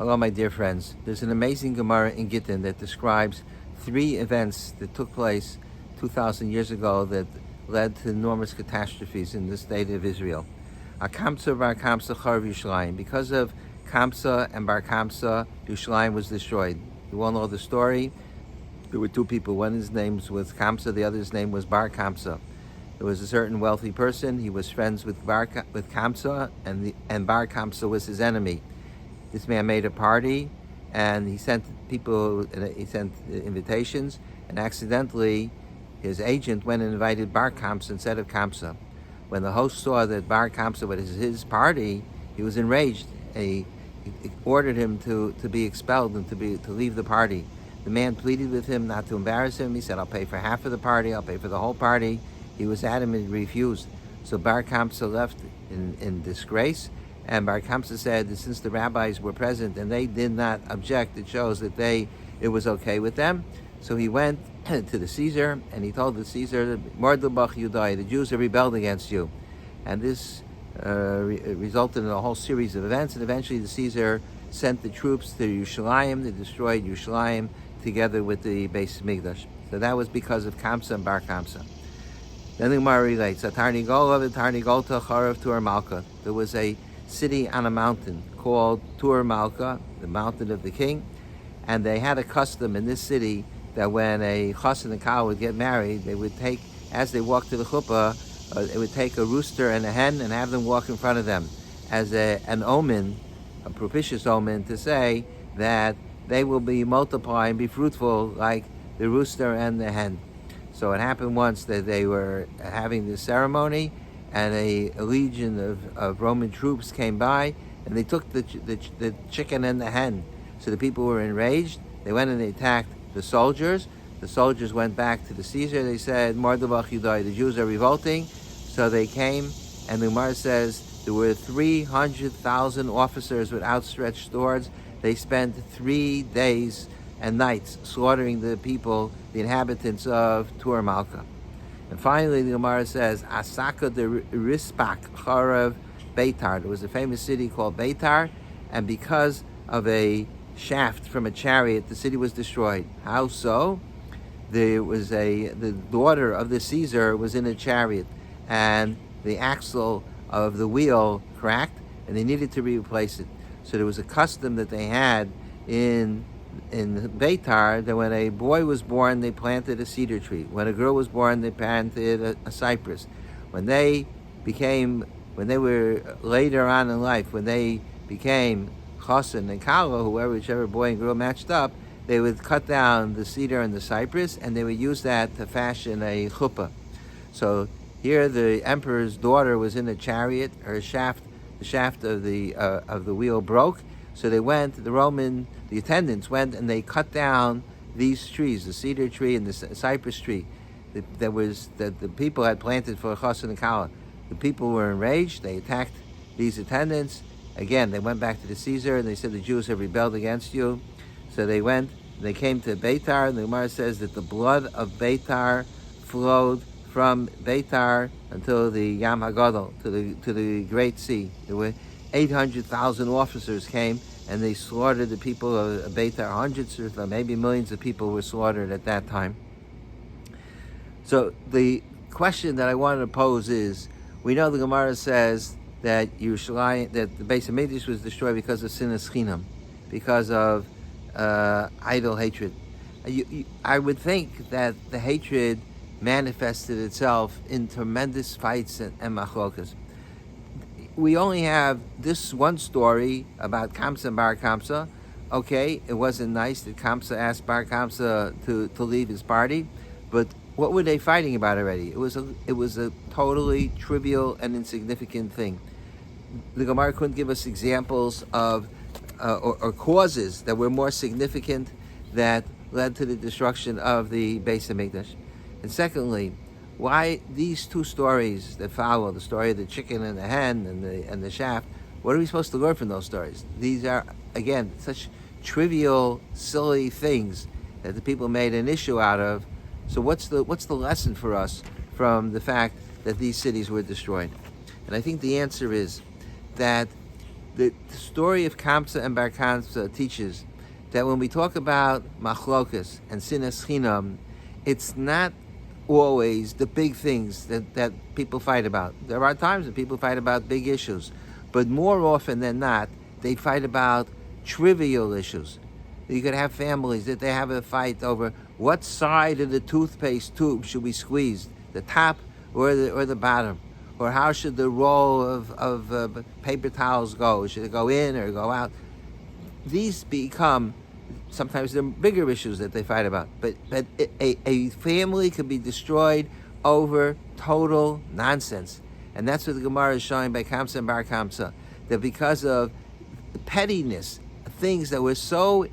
Hello, my dear friends. There's an amazing Gemara in Gittin that describes 3 events that took place 2,000 years ago that led to enormous catastrophes in the state of Israel. Akamsa bar Kamsa Charav Yerushalayim. Because of Kamsa and bar Kamsa, Yerushalayim was destroyed. You all know the story. There were 2 people. One's name was Kamsa, the other's name was bar Kamsa. There was a certain wealthy person. He was friends with Kamsa, and bar Kamsa was his enemy. This man made a party, and he sent invitations, and accidentally his agent went and invited bar Kamsa instead of Kamsa. When the host saw that bar Kamsa was his party, he was enraged. He ordered him to be expelled and to leave the party. The man pleaded with him not to embarrass him. He said, "I'll pay for half of the party, I'll pay for the whole party." He was adamant, he refused. So bar Kamsa left in disgrace. And bar Kamsa said that since the rabbis were present and they did not object, it shows that it was okay with them. So he went to the Caesar and he told the Caesar, "Mordebach Yudai, the Jews have rebelled against you." And this resulted in a whole series of events. And eventually the Caesar sent the troops to Yerushalayim. They destroyed Yerushalayim together with the Beis Mikdash. So that was because of Kamsa and bar Kamsa. Then the Gemara relates, "Atarnigol Tarnigolta Charav Tur Malka." There was a city on a mountain called Tur Malka, the mountain of the king, and they had a custom in this city that when a chassan and kala would get married, they would take, as they walked to the chuppah, they would take a rooster and a hen and have them walk in front of them as an omen, a propitious omen, to say that they will be multiplying, be fruitful like the rooster and the hen. So it happened once that they were having this ceremony, and a legion of Roman troops came by, and they took the chicken and the hen. So the people were enraged. They went and they attacked the soldiers. The soldiers went back to the Caesar. They said, "Mordebach Yudai, the Jews are revolting." So they came, and the Gemara says there were 300,000 officers with outstretched swords. They spent 3 days and nights slaughtering the people, the inhabitants of Tur Malka. And finally, the Gemara says, "Asaka de Rispak Charav Beitar." There was a famous city called Beitar, and because of a shaft from a chariot, the city was destroyed. How so? The daughter of the Caesar was in a chariot, and the axle of the wheel cracked, and they needed to replace it. So there was a custom that they had in Beitar, that when a boy was born, they planted a cedar tree. When a girl was born, they planted a cypress. When they were later on in life, when they became chassan and kala, whichever boy and girl matched up, they would cut down the cedar and the cypress, and they would use that to fashion a chuppah. So here, the emperor's daughter was in a chariot. Her shaft, the shaft of the wheel broke. So the attendants went and they cut down these trees, the cedar tree and the cypress tree that the people had planted for chassan and kala. The people were enraged. They attacked these attendants. Again, they went back to the Caesar and they said, "The Jews have rebelled against you." So they came to Beitar, and the Gemara says that the blood of Beitar flowed from Beitar until the Yam HaGadol, to the Great Sea. There were 800,000 officers came, and they slaughtered the people of Beitar. Hundreds or maybe millions of people were slaughtered at that time. So the question that I wanted to pose is, we know the Gemara says that that the Beis Hamikdash was destroyed because of sinas chinam, because of idol hatred. I would think that the hatred manifested itself in tremendous fights and Machlokes. We only have this one story about Kamsa and bar Kamsa. Okay, it wasn't nice that Kamsa asked bar Kamsa to leave his party, but what were they fighting about already? It was a totally trivial and insignificant thing. The Gemara couldn't give us examples of or causes that were more significant that led to the destruction of the Beis Hamikdash. And secondly, why these 2 stories that follow, the story of the chicken and the hen and the shaft, what are we supposed to learn from those stories? These are, again, such trivial, silly things that the people made an issue out of. So what's the lesson for us from the fact that these cities were destroyed? And I think the answer is that The story of Kamsa and Bar Kamsa teaches that when we talk about Machlokes and Sinas Chinam, it's not always the big things that people fight about. There are times when people fight about big issues, but more often than not, they fight about trivial issues. You could have families that they have a fight over what side of the toothpaste tube should be squeezed, the top or the bottom, or how should the roll of paper towels go? Should it go in or go out? These become sometimes they're bigger issues that they fight about. But a family can be destroyed over total nonsense, and that's what the Gemara is showing by Kamsa and Bar Kamsa, that because of pettiness, things that were so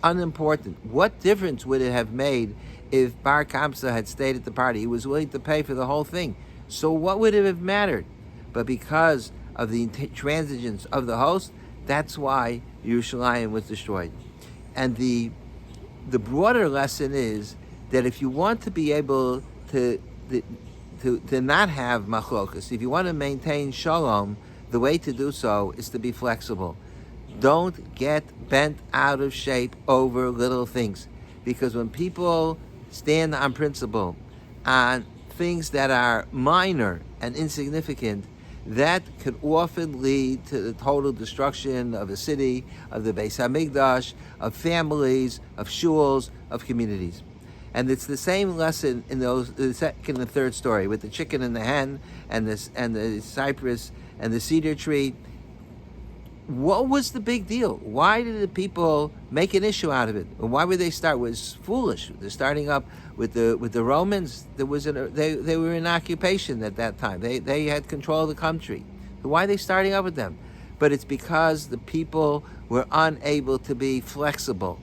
unimportant. What difference would it have made if Bar Kamsa had stayed at the party? He was willing to pay for the whole thing. So what would it have mattered? But because of the intransigence of the host, that's why Yerushalayim was destroyed. And the broader lesson is that if you want to be able to not have machlokes, if you want to maintain shalom, the way to do so is to be flexible. Don't get bent out of shape over little things. Because when people stand on principle, on things that are minor and insignificant, that could often lead to the total destruction of a city, of the Beis Hamikdash, of families, of shuls, of communities. And it's the same lesson in the second and third story with the chicken and the hen and the cypress and the cedar tree. What was the big deal? Why did the people make an issue out of it? And why would they start? It was foolish. They're starting up with the Romans. They were in occupation at that time. They had control of the country. So why are they starting up with them? But it's because the people were unable to be flexible.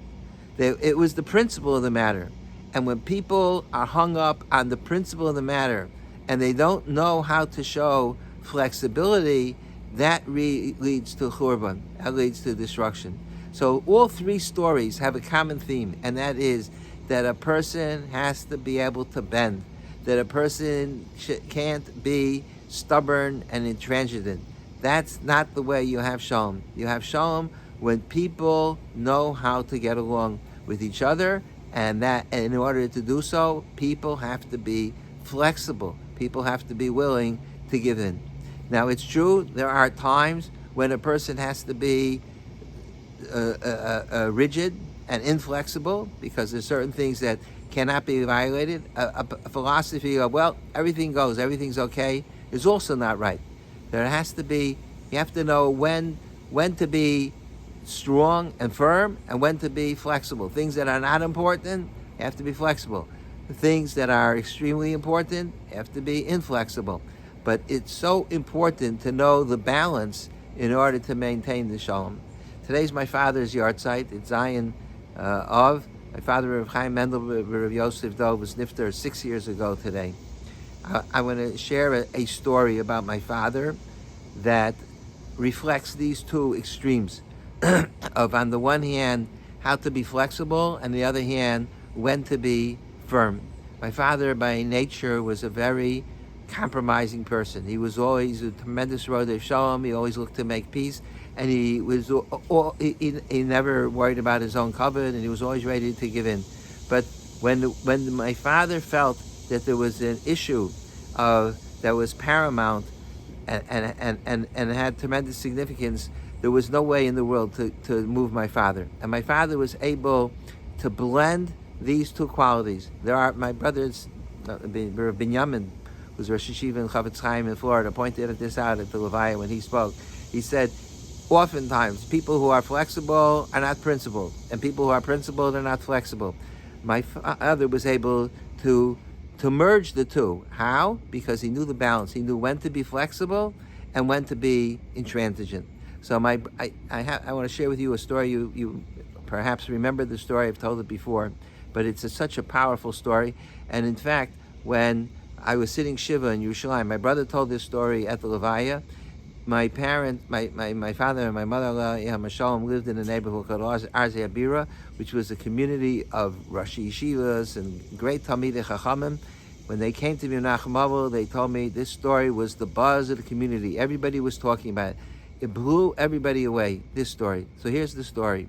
It was the principle of the matter. And when people are hung up on the principle of the matter and they don't know how to show flexibility, that leads to churban, that leads to destruction. So all three stories have a common theme, and that is that a person has to be able to bend, that a person can't be stubborn and intransigent. That's not the way you have shalom. You have shalom when people know how to get along with each other, and in order to do so, people have to be flexible. People have to be willing to give in. Now, it's true, there are times when a person has to be rigid and inflexible because there's certain things that cannot be violated. A philosophy of, well, everything goes, everything's okay, is also not right. There has to be, you have to know when to be strong and firm and when to be flexible. Things that are not important, you have to be flexible. The things that are extremely important, you have to be inflexible. But it's so important to know the balance in order to maintain the shalom. Today's my father's yard site. It's Zion of my father, Rav Chaim Mendel, Rav Yosef Dov, was nifter 6 years ago today. I want to share a story about my father that reflects these two extremes of, on the one hand, how to be flexible, and the other hand, when to be firm. My father, by nature, was a very compromising person. He was always a tremendous road of shalom. He always looked to make peace, and he was he never worried about his own covet, and he was always ready to give in. But when my father felt that there was an issue that was paramount and had tremendous significance, there was no way in the world to move my father. And my father was able to blend these two qualities. There are my brothers, Binyamin, who's Rosh Yeshiva in Chavetz Chaim in Florida, pointed this out at the Levaya when he spoke. He said, oftentimes, people who are flexible are not principled, and people who are principled are not flexible. My father was able to merge the two. How? Because he knew the balance. He knew when to be flexible and when to be intransigent. So I want to share with you a story. You perhaps remember the story. I've told it before, but it's such a powerful story. And in fact, when I was sitting Shiva in Yerushalayim, my brother told this story at the Levaya. My father and my mother, Shalom, lived in a neighborhood called Arzei Abira, which was a community of Rosh Yeshivas and great Talmidei Chachamim. When they came to me in Menachem Avil, they told me this story was the buzz of the community. Everybody was talking about it. it blew everybody away, this story. So here's the story.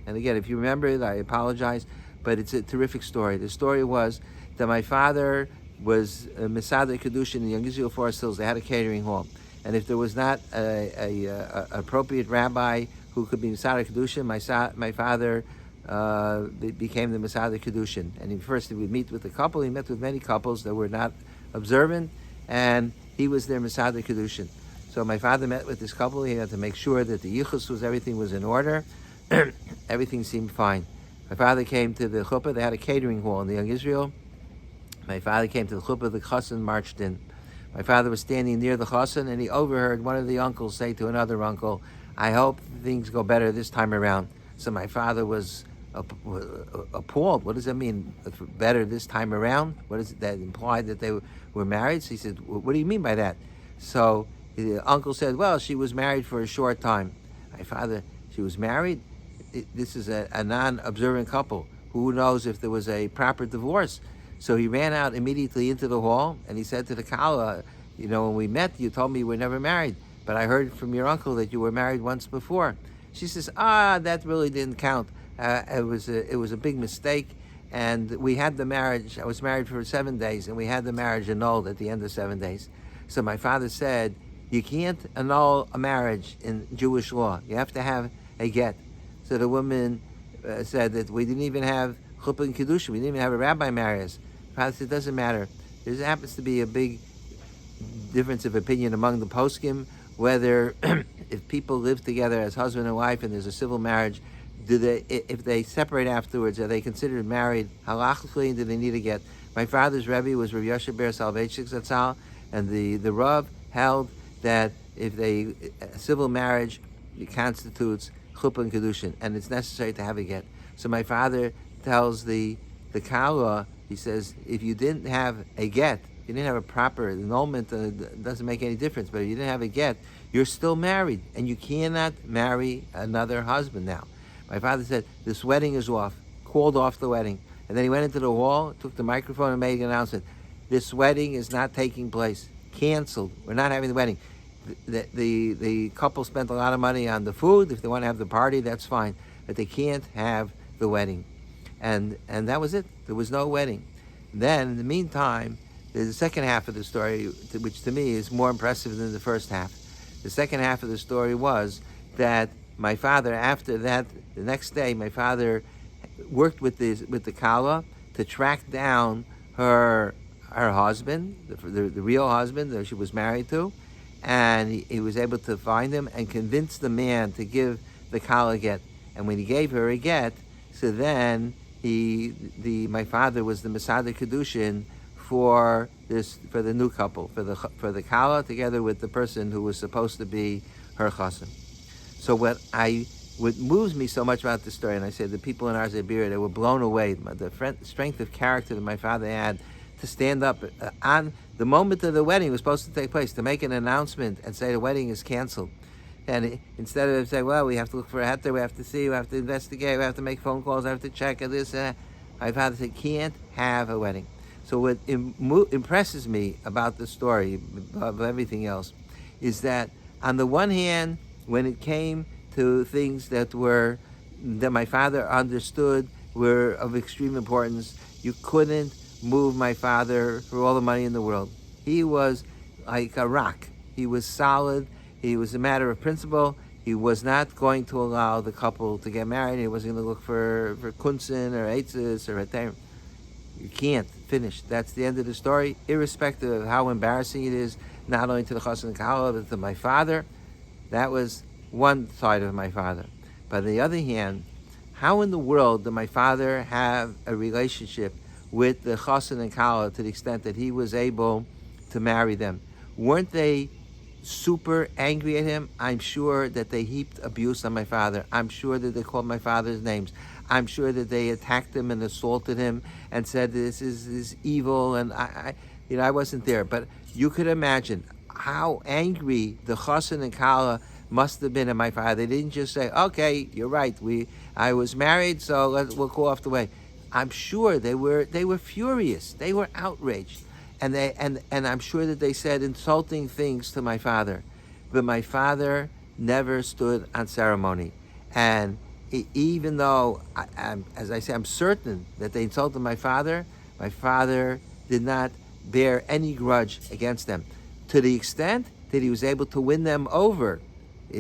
And again, if you remember it, I apologize, but it's a terrific story. The story was that my father was Masada Kedushin in the Young Israel Forest Hills. They had a catering hall. And if there was not a appropriate rabbi who could be Masada Kedushin, my father became the Masada Kedushin. And first he would meet with a couple. He met with many couples that were not observant, and he was their Masada Kedushin. So my father met with this couple. He had to make sure that the yichus everything was in order. Everything seemed fine. My father came to the chuppah. They had a catering hall in the Young Israel. My father came to the chuppah. The chassan marched in. My father was standing near the chassan, and he overheard one of the uncles say to another uncle, "I hope things go better this time around." So my father was appalled. What does that mean? Better this time around? What does that imply? That they were married? So he said, "What do you mean by that?" So the uncle said, "Well, she was married for a short time." My father, she was married? This is a non-observant couple. Who knows if there was a proper divorce? So he ran out immediately into the hall, and he said to the Kala, when we met, you told me you were never married, but I heard from your uncle that you were married once before. She says, that really didn't count. It was a big mistake, and we had the marriage. I was married for 7 days, and we had the marriage annulled at the end of 7 days. So my father said, you can't annul a marriage in Jewish law. You have to have a get. So the woman said that we didn't even have chuppah and kedusha. We didn't even have a rabbi marry us. Father said, it doesn't matter. There happens to be a big difference of opinion among the poskim whether if people live together as husband and wife and there's a civil marriage, if they separate afterwards, are they considered married halachically, and do they need to get? My father's Rebbe was Rabbi Yoshe Ber Soloveitchik Zatzal, and the Rav held that if a civil marriage constitutes chuppah and kedushin, and it's necessary to have a get. So my father tells the Kala, he says, if you didn't have a get, you didn't have a proper annulment, it doesn't make any difference, but if you didn't have a get, you're still married, and you cannot marry another husband now. My father said, this wedding is off, called off the wedding. And then he went into the hall, took the microphone and made an announcement. This wedding is not taking place. Canceled. We're not having the wedding. The couple spent a lot of money on the food. If they want to have the party, that's fine. But they can't have the wedding. And that was it. There was no wedding. Then, in the meantime, there's the second half of the story, which to me is more impressive than the first half. The second half of the story was that my father, after that, the next day, my father worked with the Kala to track down her husband, the real husband that she was married to, and he was able to find him and convince the man to give the Kala a get. And when he gave her a get, so then my father was the Masada Kedushin for the new couple, for the Kala together with the person who was supposed to be her chassan. So what moves me so much about this story, and I said the people in our Zebira, they were blown away. The strength of character that my father had to stand up on the moment of the wedding was supposed to take place, to make an announcement and say the wedding is canceled. And instead of saying, well, we have to look for a heter, we have to see, we have to investigate, we have to make phone calls, we have to check and this and that, my father said, can't have a wedding. So what impresses me about the story, of everything else, is that on the one hand, when it came to things that my father understood were of extreme importance, you couldn't move my father for all the money in the world. He was like a rock. He was solid. He was a matter of principle. He was not going to allow the couple to get married. He wasn't going to look for kunsin or eitzes or heter. You can't finish. That's the end of the story, irrespective of how embarrassing it is, not only to the chassan and kala, but to my father. That was one side of my father. But on the other hand, how in the world did my father have a relationship with the chassan and kala to the extent that he was able to marry them? Weren't they super angry at him? I'm sure that they heaped abuse on my father. I'm sure that they called my father's names. I'm sure that they attacked him and assaulted him and said this is evil. And I wasn't there, but you could imagine how angry the chassan and kala must have been at my father. They didn't just say, "Okay, you're right. I was married, so we'll call off the way." I'm sure they were furious. They were outraged, and I'm sure that they said insulting things to my father. But my father never stood on ceremony. And even though, as I say, I'm certain that they insulted my father did not bear any grudge against them, to the extent that he was able to win them over.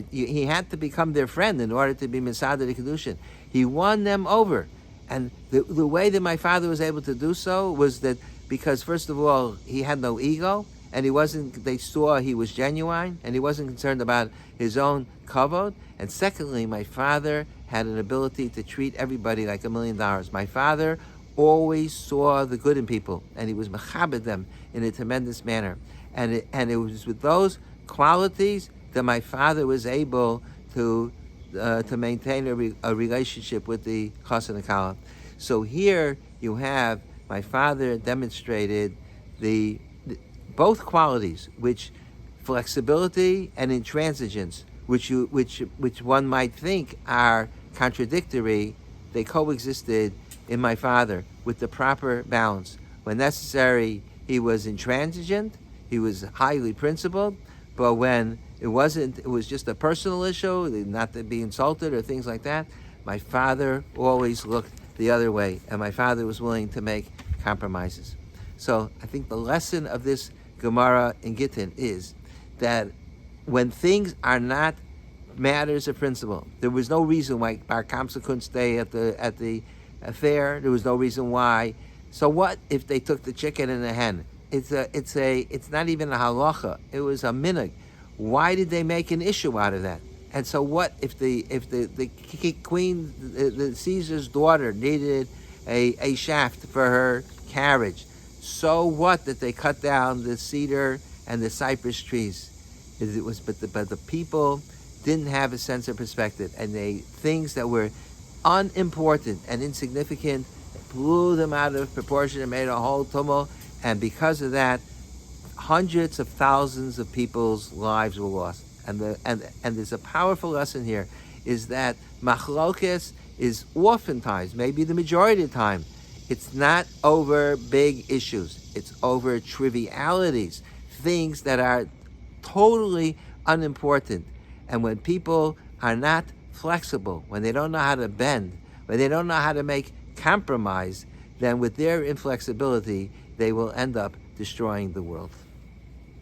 He had to become their friend in order to be Masada the Kedushin. He won them over. And the way that my father was able to do so was that because, first of all, he had no ego, and they saw he was genuine, and he wasn't concerned about his own kavod. And secondly, my father had an ability to treat everybody like $1 million. My father always saw the good in people, and he was mechabed them in a tremendous manner. And it was with those qualities that my father was able to maintain a relationship with the Chassan Akala. So here you have my father demonstrated both qualities, which flexibility and intransigence, which one might think are contradictory, they coexisted in my father with the proper balance. When necessary, he was intransigent, he was highly principled, but when it was just a personal issue, not to be insulted or things like that, my father always looked the other way, and my father was willing to make compromises. So I think the lesson of this Gemara in Gittin is that when things are not matters of principle, there was no reason why Bar Kamsa couldn't stay at the fair. There was no reason why. So what if they took the chicken and the hen? It's not even a halacha. It was a minhag. Why did they make an issue out of that? And so what if the queen, the Caesar's daughter, needed a shaft for her carriage? So what that they cut down the cedar and the cypress trees? But the people didn't have a sense of perspective, and things that were unimportant and insignificant blew them out of proportion and made a whole tumult. And because of that, hundreds of thousands of people's lives were lost. And there's a powerful lesson here, is that Machlokes is oftentimes, maybe the majority of the time, it's not over big issues. It's over trivialities, things that are totally unimportant. And when people are not flexible, when they don't know how to bend, when they don't know how to make compromise, then with their inflexibility, they will end up destroying the world.